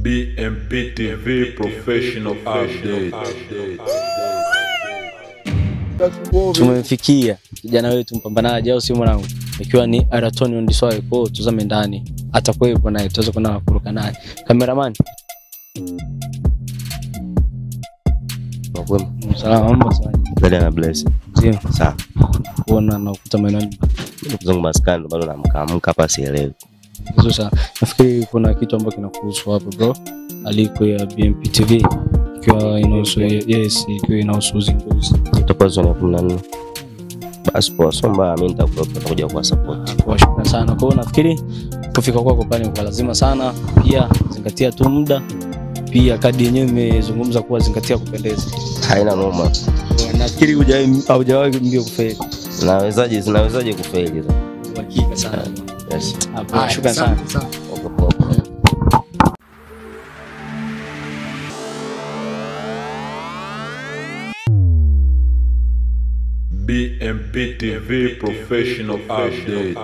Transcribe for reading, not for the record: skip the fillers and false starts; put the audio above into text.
BMP TV Professional Update. Tumemfikia kijana wetu mpambanaji au sio mwanangu, ikiwa ni Araton Ndiswayo. Kwa tuzame ndani, atakuwepo naye, tuweze kuona kuruka naye. Cameraman, Mwema. Salama, mambo sawa. Dada na bless. Ndio. Sawa. Kuona na kukuta maeneo. Kuzungu maskando bado naamka hapa sielewi. Vizuri sana. Nafikiri kuna kitu ambacho kinakuhusu hapo bro. Aliko ya BMP TV. Ikiwa inahusu ikiwa inahusu uzinduzi. Tutakuwa zone 14. Basi kwa somba mimi nitakuja kwa support. Kwa shukrani sana. Kwa hiyo nafikiri kufika kwako pale kwa lazima sana. Pia zingatia tu muda. Pia kadi yenyewe imezungumza kuwa zingatia kupendeza. Haina noma. Nafikiri hujawahi mbio kufeli. Zinawezaje kufeli hizo? Hakika sana. Yes. Hapo shukrani sana. BMP TV Professional Update.